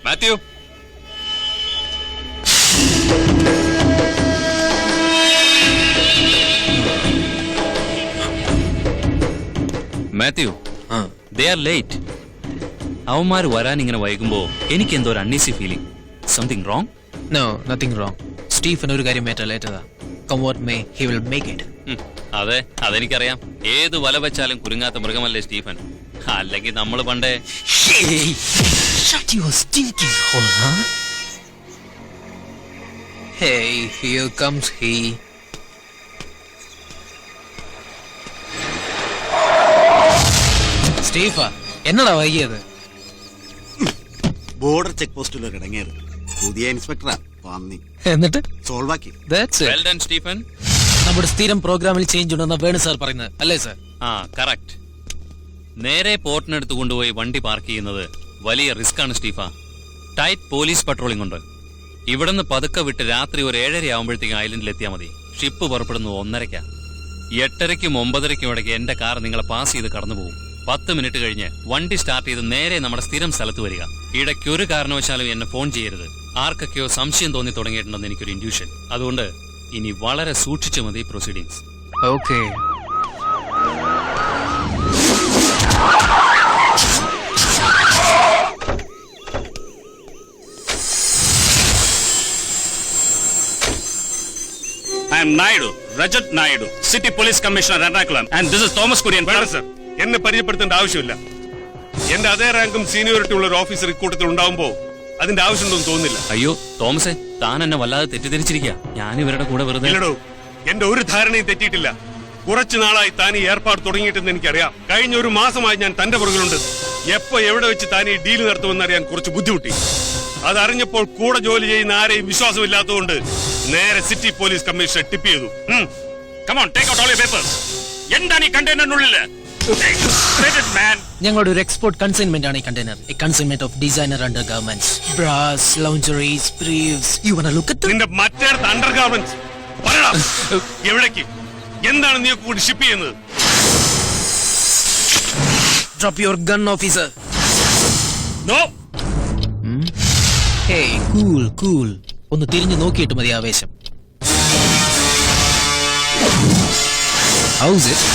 Mathew, Mathew, they are late. അവന്മാർ വരാൻ ഇങ്ങനെ വൈകുമ്പോ എനിക്ക് എന്തോ ഒരു uneasy feeling. Something wrong? No, nothing wrong. Stephen ഒരു കാര്യം ഏറ്റതാ. Come what may, he will make it. അതെ, അതെനിക്കറിയാം. ഏത് വല വെച്ചാലും കുരുങ്ങാത്ത മൃഗമല്ലേ സ്റ്റീഫൻ. അല്ലെങ്കിൽ നമ്മൾ പണ്ടേ. Shut your stinking hole, huh? Hey, here comes he. സ്റ്റീഫ, എന്നടാ വൈകിയത്? ബോർഡർ ചെക്ക് പോസ്റ്റിൽ ഇറങ്ങിയത് പുതിയ ഇൻസ്പെക്ടറാ. എന്നിട്ട് സോൾവ് ആക്കി. Well done, Stephen. നമ്മുടെ സ്ഥിരം പ്രോഗ്രാമിൽ ചേഞ്ച് ഉണ്ടെന്ന വേണു സാർ പറയുന്നത് അല്ലേ സാർ? ആ, കറക്റ്റ്. നേരെ പോർട്ടിനടുത്ത് കൊണ്ടുപോയി വണ്ടി പാർക്ക് ചെയ്യുന്നത് വലിയ റിസ്ക് ആണ് സ്റ്റീഫ. ടൈറ്റ് പോലീസ് പട്രോളിംഗ് ഉണ്ട്. ഇവിടുന്ന് പതുക്കെ വിട്ട് രാത്രി ഒരു 7:30 ആവുമ്പോഴത്തേക്കും ഐലൻഡിൽ എത്തിയാൽ മതി. ഷിപ്പ് പുറപ്പെടുന്നത് 1:30. 8:30ക്കും 9:30ക്കും ഇടയ്ക്ക് എന്റെ കാർ നിങ്ങളെ പാസ് ചെയ്ത് കടന്നു പോകും. 10 മിനിറ്റ് കഴിഞ്ഞ് വണ്ടി സ്റ്റാർട്ട് ചെയ്ത് നേരെ നമ്മുടെ സ്ഥിരം സ്ഥലത്ത് വരിക. ഇടയ്ക്ക് ഒരു കാരണവശാലും എന്നെ ഫോൺ ചെയ്യരുത്. ആർക്കൊക്കെയോ സംശയം തോന്നി തുടങ്ങിയിട്ടുണ്ടെന്ന് എനിക്കൊരു ഇൻഡ്യൂഷൻ. അതുകൊണ്ട് ഇനി വളരെ സൂക്ഷിച്ചു മതി proceedings. Okay. I am Naidu, Rajat Naidu, City Police Commissioner Ernakulam, and this is Thomas Kurian. Sir, എന്നെ പരിചയപ്പെടുത്തേണ്ട ആവശ്യമില്ല. എന്റെ അതേ റാങ്കും സീനിയോറിറ്റി ഉള്ള ഒരു ഓഫീസർ ഇക്കൂട്ടത്തിൽ ഉണ്ടാവുമ്പോ അതിന്റെ ആവശ്യമുണ്ടെന്ന് തോന്നുന്നില്ല. അയ്യോ തോമസേ, താൻ എന്നെ വല്ലാതെ തെറ്റിദ്ധരിച്ചിരിക്കുക. ഞാൻ ഇവരുടെ കൂടെ വെറുതെ. ഇല്ലടോ, എന്റെ ഒരു ധാരണയും തെറ്റിയിട്ടില്ല. കുറച്ചു നാളായി താൻ ഈ ഏർപ്പാട് തുടങ്ങിയിട്ടെന്ന് എനിക്കറിയാം. കഴിഞ്ഞ ഒരു മാസമായി ഞാൻ തന്റെ പുറകിലുണ്ട്. എപ്പോ എവിടെ വെച്ച് താൻ ഈ ഡീൽ നടത്തുമെന്ന് അറിയാൻ കുറച്ച് ബുദ്ധിമുട്ടി. അതറിഞ്ഞപ്പോൾ കൂടെ ജോലി ചെയ്യുന്ന ആരെയും വിശ്വാസമില്ലാത്തതുകൊണ്ട് നേരെ സിറ്റി പോലീസ് കമ്മീഷണർ ടിപ്പ് ചെയ്തു. Come on, take out all your papers. എന്താണ് ഈ കണ്ടെയ്നറിനുള്ളിൽ? ഞങ്ങളുടെ ഒരു എക്സ്പോർട്ട് കൺസൈൻമെന്റ് ആണ് ഈ container. A consignment of designer undergarments, bras, lingeries, briefs. You want to look at നിന്റെ മറ്റേടത്ത് അണ്ടർ ഗവൺമെന്റ്സ് പറയടാ. എവിടേക്ക്, എന്താണ് നീ കൂടി ഷിപ്പ് ചെയ്യുന്നത്? Drop your gun officer. No. Hey, cool cool. ഒന്ന് തിരിഞ്ഞു നോക്കിയിട്ട് മതി ആവേശം. House it?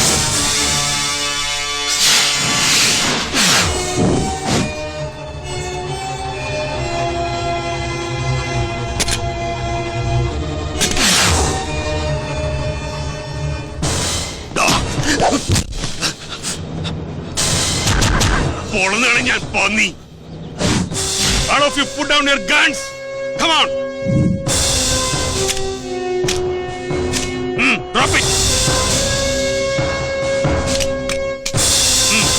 പൊളന്നാണ് ഞാൻ പന്നി. All of you put down your guns. Come on. Drop it.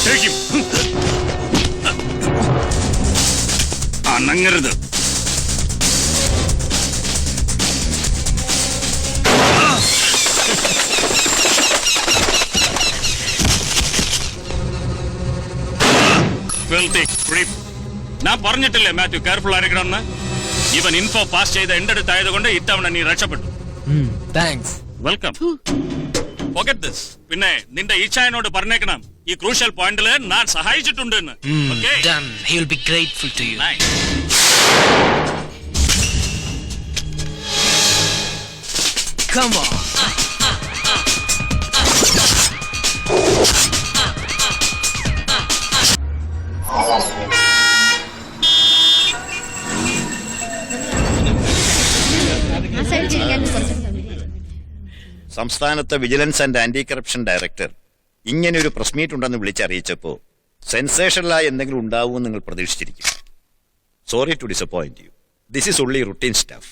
Take him. അനങ്ങരുത്. ഞാൻ പറഞ്ഞിട്ടില്ലേ മാത്യു കെയർഫുൾ ആയിരിക്കണമെന്ന്. ഇവൻ ഇൻഫോ പാസ് ചെയ്ത എന്റെ അടുത്തായതുകൊണ്ട് ഇത്തവണ നീ രക്ഷപ്പെട്ടു. താങ്ക്സ്. വെൽക്കം. Forget this. പിന്നെ നിന്റെ ഈച്ചായനോട് പറഞ്ഞേക്കണം ഈ ക്രൂഷ്യൽ പോയിന്റില് ഞാൻ സഹായിച്ചിട്ടുണ്ട് എന്ന്. Okay? Done. He will be grateful to you. Nice. Come on. സംസ്ഥാനത്തെ vigilance and anti corruption director ഇങ്ങനെ ഒരു പ്രസ് മീറ്റ് ഉണ്ടെന്ന് വിളിച്ചറിയിച്ചപ്പോൾ സെൻസേഷണലായി എന്തെങ്കിലും ഉണ്ടാവുമെന്ന് നിങ്ങൾ പ്രതീക്ഷിച്ചിരിക്കും. Sorry to disappoint you. This is only routine stuff.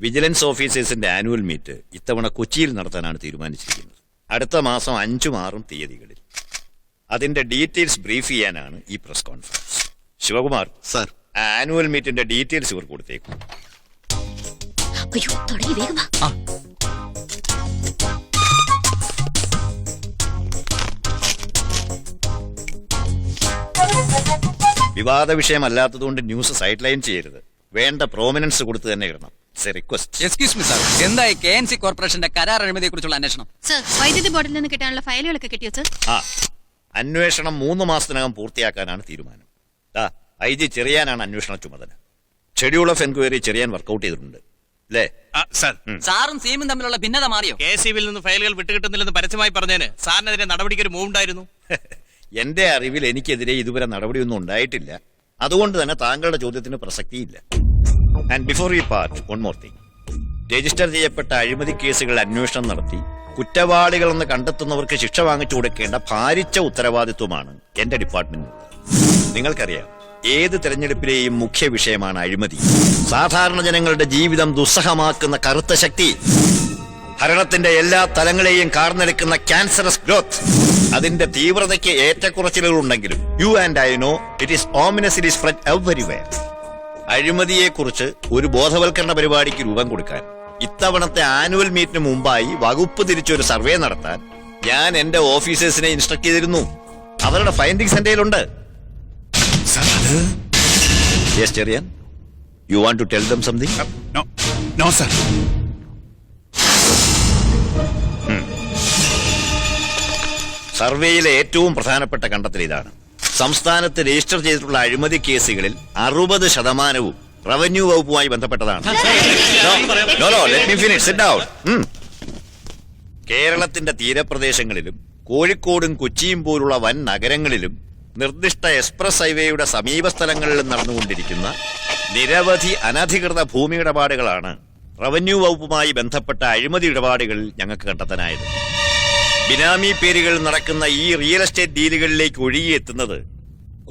Vigilance ഓഫീസേഴ്സിന്റെ ആനുവൽ മീറ്റ് ഇത്തവണ കൊച്ചിയിൽ നടത്താനാണ് തീരുമാനിച്ചിരിക്കുന്നത്. അടുത്ത മാസം 5ഉം 6ഉം തീയതികളിൽ. അതിന്റെ ഡീറ്റെയിൽസ് ബ്രീഫ് ചെയ്യാനാണ് ഈ press conference. Sivakumar sir, annual മീറ്റിന്റെ ഡീറ്റെയിൽസ് ഇവർ കൊടുത്തേക്കും. വിവാദ വിഷയമല്ലാത്തതുകൊണ്ട് ന്യൂസ് സൈഡ് ലൈൻ ചെയ്യരുത്. വേണ്ട പ്രോമിനൻസ് കൊടുത്ത് തന്നെ ഇടണം. എക്സ്ക്യൂസ് മീ സാർ, എന്തായി KNC കോർപ്പറേഷന്റെ കരാർ അഴിമതിയെ കുറിച്ചുള്ള അന്വേഷണം? സർ, വൈദ്യുതി ബോർഡിൽ നിന്ന് കിട്ടാനുള്ള ഫയലുകളൊക്കെ കിട്ടിയോ സർ? അന്വേഷണം 3 മാസത്തിനകം പൂർത്തിയാക്കാനാണ് തീരുമാനം. IG ചെറിയാനാണ് അന്വേഷണ ചുമതല. Schedule of enquiry Cherian work out ചെയ്തിട്ടുണ്ട് അല്ലേ? സർ സാറും സീമും തമ്മിലുള്ള ഭിന്നത മാറിയോ? KCB യിൽ നിന്ന് ഫയലുകൾ വിട്ടുകിട്ടുന്നില്ലെന്ന് പരസ്യമായി പറഞ്ഞതിന് സാറിനെതിരെ നടപടിക്ക് ഒരു മൂവ് ഉണ്ടായിരുന്നു. എന്റെ അറിവിൽ എനിക്കെതിരെ ഇതുവരെ നടപടിയൊന്നും ഉണ്ടായിട്ടില്ല. അതുകൊണ്ട് തന്നെ താങ്കളുടെ ചോദ്യത്തിന് പ്രസക്തിയില്ല. And before we part, one more thing. Register ചെയ്യപ്പെട്ട അഴിമതി കേസുകൾ അന്വേഷണം നടത്തി കുറ്റവാളികളെന്ന് കണ്ടെത്തുന്നവർക്ക് ശിക്ഷ വാങ്ങിച്ചു കൊടുക്കേണ്ട ഭാരിച്ച ഉത്തരവാദിത്വമാണ് എന്റെ ഡിപ്പാർട്ട്മെന്റ്. നിങ്ങൾക്കറിയാം, ഏത് തെരഞ്ഞെടുപ്പിലെയും മുഖ്യ വിഷയമാണ് അഴിമതി. സാധാരണ ജനങ്ങളുടെ ജീവിതം ദുസ്സഹമാക്കുന്ന കറുത്ത ശക്തി, ഭരണത്തിന്റെ എല്ലാ തലങ്ങളെയും കാർന്നെടുക്കുന്ന ക്യാൻസറസ് ഗ്രോത്ത്. അതിന്റെ തീവ്രതയ്ക്ക് ഏറ്റക്കുറച്ചിലുകൾ ഉണ്ടെങ്കിലും you and I know it is ominously spread everywhere. അഴിമതിയെക്കുറിച്ച് ഒരു ബോധവൽക്കരണ പരിപാടിക്ക് രൂപം കൊടുക്കാൻ ഇത്തവണത്തെ ആനുവൽ മീറ്റിന് മുമ്പായി വകുപ്പ് തിരിച്ചൊരു സർവേ നടത്താൻ ഞാൻ എന്റെ ഓഫീസേഴ്സിനെ ഇൻസ്ട്രക്ട് ചെയ്തിരുന്നു. അവരുടെ ഫൈൻഡിങ്സ് എന്റെ കയ്യിലുണ്ട്. Yes, Cherian? You want to tell them something? No sir. സർവേയിലെ ഏറ്റവും പ്രധാനപ്പെട്ട കണ്ടെത്തൽ ഇതാണ്. സംസ്ഥാനത്ത് രജിസ്റ്റർ ചെയ്തിട്ടുള്ള അഴിമതി കേസുകളിൽ 60% റവന്യൂ വകുപ്പുമായി ബന്ധപ്പെട്ടതാണ്. No, let me finish. Sit down. കേരളത്തിന്റെ തീരപ്രദേശങ്ങളിലും കോഴിക്കോടും കൊച്ചിയും പോലുള്ള വൻ നഗരങ്ങളിലും നിർദ്ദിഷ്ട എക്സ്പ്രസ് ഹൈവേയുടെ സമീപ സ്ഥലങ്ങളിലും നടന്നുകൊണ്ടിരിക്കുന്ന നിരവധി അനധികൃത ഭൂമി ഇടപാടുകളാണ് റവന്യൂ വകുപ്പുമായി ബന്ധപ്പെട്ട അഴിമതി ഇടപാടുകളിൽ ഞങ്ങൾക്ക് കണ്ടെത്താനായത്. ബിനാമി പേരുകളിൽ നടക്കുന്ന ഈ റിയൽ എസ്റ്റേറ്റ് ഡീലുകളിലേക്ക് ഒഴുകിയെത്തുന്നത്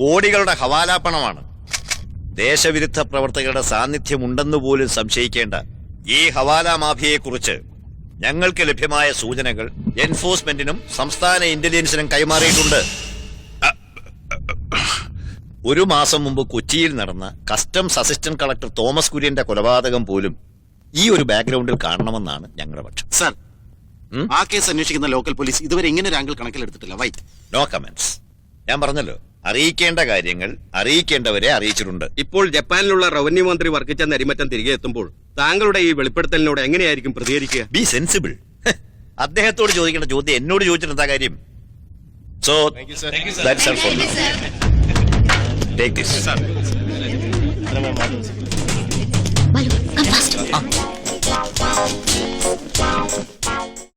കോടികളുടെ ഹവാലാ പണമാണ്. ദേശവിരുദ്ധ പ്രവർത്തകരുടെ സാന്നിധ്യമുണ്ടെന്ന് പോലും സംശയിക്കേണ്ട ഈ ഹവാലാ മാഫിയയെക്കുറിച്ച് ഞങ്ങൾക്ക് ലഭ്യമായ സൂചനകൾ എൻഫോഴ്സ്മെന്റിനും സംസ്ഥാന ഇന്റലിജൻസിനും കൈമാറിയിട്ടുണ്ട്. ഒരു മാസം മുമ്പ് കൊച്ചിയിൽ നടന്ന കസ്റ്റംസ് അസിസ്റ്റന്റ് കളക്ടർ തോമസ് കുര്യന്റെ കൊലപാതകം പോലും ഈ ഒരു ബാക്ക്ഗ്രൗണ്ടിൽ കാണണമെന്നാണ് ഞങ്ങളുടെ പക്ഷം. സർ, ആ കേസ് അന്വേഷിക്കുന്ന ലോക്കൽ പോലീസ് ഇതുവരെ ഇങ്ങനെ ഒരു ആംഗിൾ കണക്കിലെടുത്തിട്ടില്ല. വൈ? No comments. ഞാൻ പറഞ്ഞല്ലോ, അറിയിക്കേണ്ട കാര്യങ്ങൾ അറിയിക്കേണ്ടവരെ അറിയിച്ചിട്ടുണ്ട്. ഇപ്പോൾ ജപ്പാനിലുള്ള റവന്യൂ മന്ത്രി വർക്കിച്ച നരിമറ്റം തിരികെ എത്തുമ്പോൾ താങ്കളുടെ ഈ വെളിപ്പെടുത്തലിനോട് എങ്ങനെയായിരിക്കും പ്രതികരിക്കുക? B sensible. അദ്ദേഹത്തോട് ചോദിക്കേണ്ട ചോദ്യം എന്നോട് ചോദിച്ചിട്ട് എന്താ കാര്യം? So that's all for now. Take this. Balu, come fast.